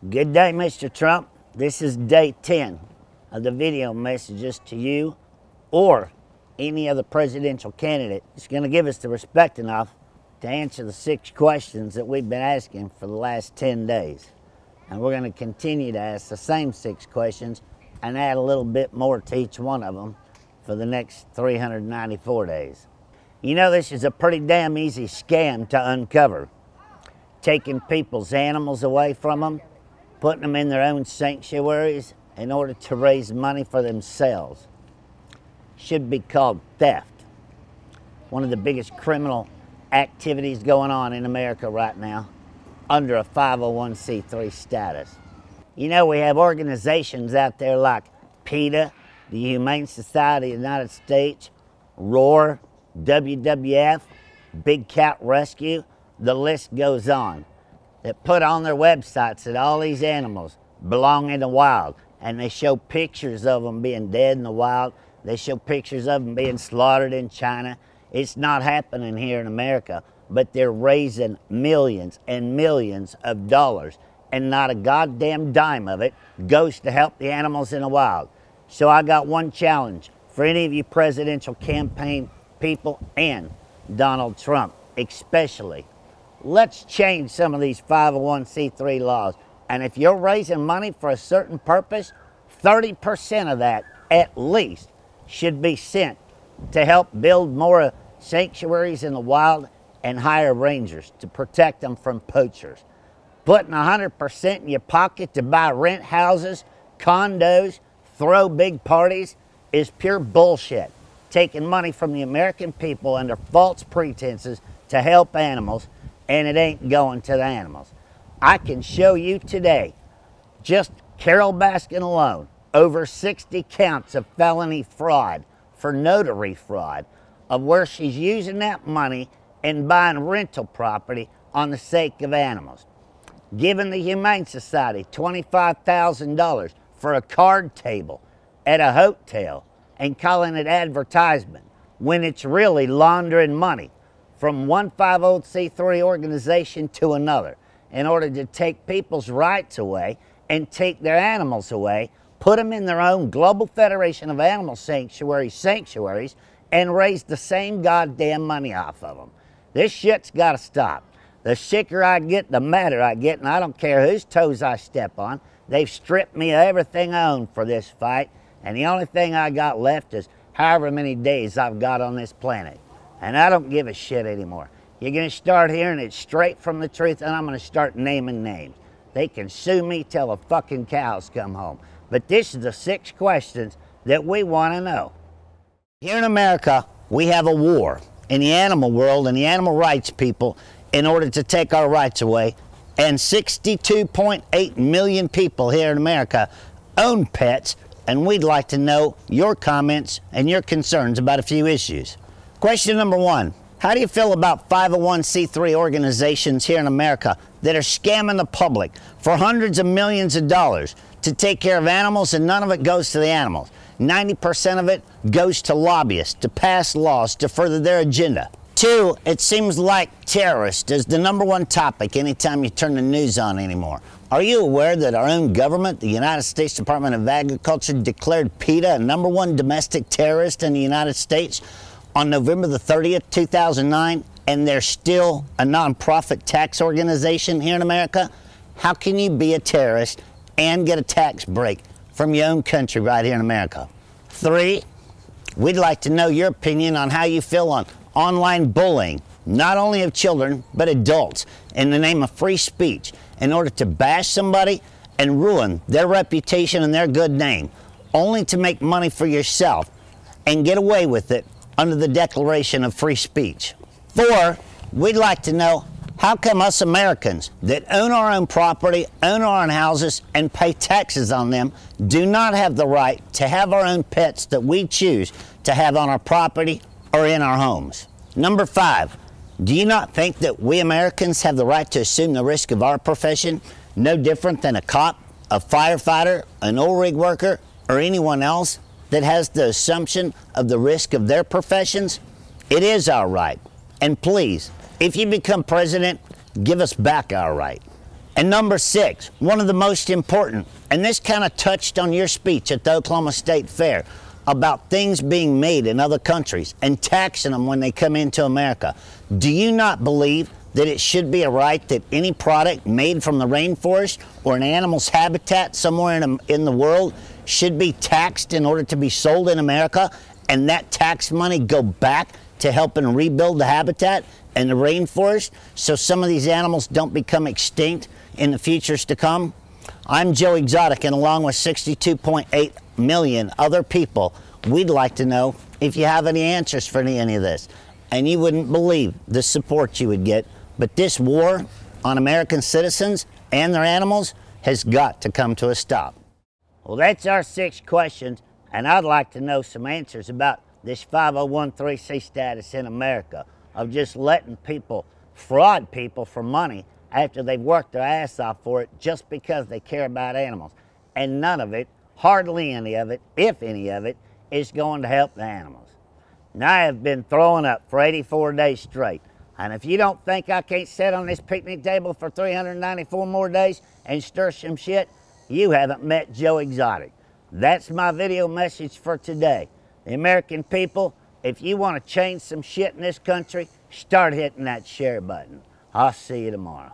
Good day, Mr. Trump. This is day 10 of the video messages to you or any other presidential candidate. It's going to give us the respect enough to answer the 6 questions that we've been asking for the last 10 days. And we're going to continue to ask the same 6 questions and add a little bit more to each one of them for the next 394 days. You know, this is a pretty damn easy scam to uncover. Taking people's animals away from them, putting them in their own sanctuaries in order to raise money for themselves. Should be called theft. One of the biggest criminal activities going on in America right now under a 501c3 status. You know, we have organizations out there like PETA, the Humane Society of the United States, ROAR, WWF, Big Cat Rescue, the list goes on, that put on their websites that all these animals belong in the wild, and they show pictures of them being dead in the wild. They show pictures of them being slaughtered in China. It's not happening here in America, but they're raising millions and millions of dollars, and not a goddamn dime of it goes to help the animals in the wild. So I got one challenge for any of you presidential campaign people and Donald Trump especially. Let's change some of these 501c3 laws. And if you're raising money for a certain purpose, 30% of that at least should be sent to help build more sanctuaries in the wild and hire rangers to protect them from poachers. Putting 100% in your pocket to buy rent houses, condos, throw big parties is pure bullshit. Taking money from the American people under false pretenses to help animals, and it ain't going to the animals. I can show you today, just Carol Baskin alone, over 60 counts of felony fraud for notary fraud, of where she's using that money and buying rental property on the sake of animals. Giving the Humane Society $25,000 for a card table at a hotel and calling it advertisement when it's really laundering money from one 501c3 organization to another in order to take people's rights away and take their animals away, put them in their own Global Federation of Animal sanctuaries, and raise the same goddamn money off of them. This shit's got to stop. The sicker I get, the madder I get, and I don't care whose toes I step on. They've stripped me of everything I own for this fight, and the only thing I got left is however many days I've got on this planet. And I don't give a shit anymore. You're going to start hearing it straight from the truth, and I'm going to start naming names. They can sue me till the fucking cows come home. But this is the 6 questions that we want to know. Here in America, we have a war in the animal world and the animal rights people in order to take our rights away. And 62.8 million people here in America own pets, and we'd like to know your comments and your concerns about a few issues. Question number 1, how do you feel about 501c3 organizations here in America that are scamming the public for hundreds of millions of dollars to take care of animals, and none of it goes to the animals? 90% of it goes to lobbyists to pass laws to further their agenda. 2, it seems like terrorist is the #1 topic anytime you turn the news on anymore. Are you aware that our own government, the United States Department of Agriculture, declared PETA a #1 domestic terrorist in the United States on November the 30th, 2009, and they're still a non-profit tax organization here in America? How can you be a terrorist and get a tax break from your own country right here in America? 3, we'd like to know your opinion on how you feel on online bullying, not only of children, but adults, in the name of free speech, in order to bash somebody and ruin their reputation and their good name, only to make money for yourself and get away with it under the Declaration of Free Speech. 4, we'd like to know, how come us Americans that own our own property, own our own houses, and pay taxes on them do not have the right to have our own pets that we choose to have on our property or in our homes? Number 5, do you not think that we Americans have the right to assume the risk of our profession, no different than a cop, a firefighter, an oil rig worker, or anyone else that has the assumption of the risk of their professions? It is our right. And please, if you become president, give us back our right. And number 6, one of the most important, and this kind of touched on your speech at the Oklahoma State Fair about things being made in other countries and taxing them when they come into America. Do you not believe that it should be a right that any product made from the rainforest or an animal's habitat somewhere in the world should be taxed in order to be sold in America, and that tax money go back to helping rebuild the habitat and the rainforest so some of these animals don't become extinct in the futures to come? I'm Joe Exotic, and along with 62.8 million other people, we'd like to know if you have any answers for any of this. And you wouldn't believe the support you would get. But this war on American citizens and their animals has got to come to a stop. Well, that's our 6 questions, and I'd like to know some answers about this 501(c)(3) status in America of just letting people fraud people for money after they've worked their ass off for it just because they care about animals. And none of it, hardly any of it, if any of it, is going to help the animals. Now, I have been throwing up for 84 days straight. And if you don't think I can't sit on this picnic table for 394 more days and stir some shit, you haven't met Joe Exotic. That's my video message for today. The American people, if you want to change some shit in this country, start hitting that share button. I'll see you tomorrow.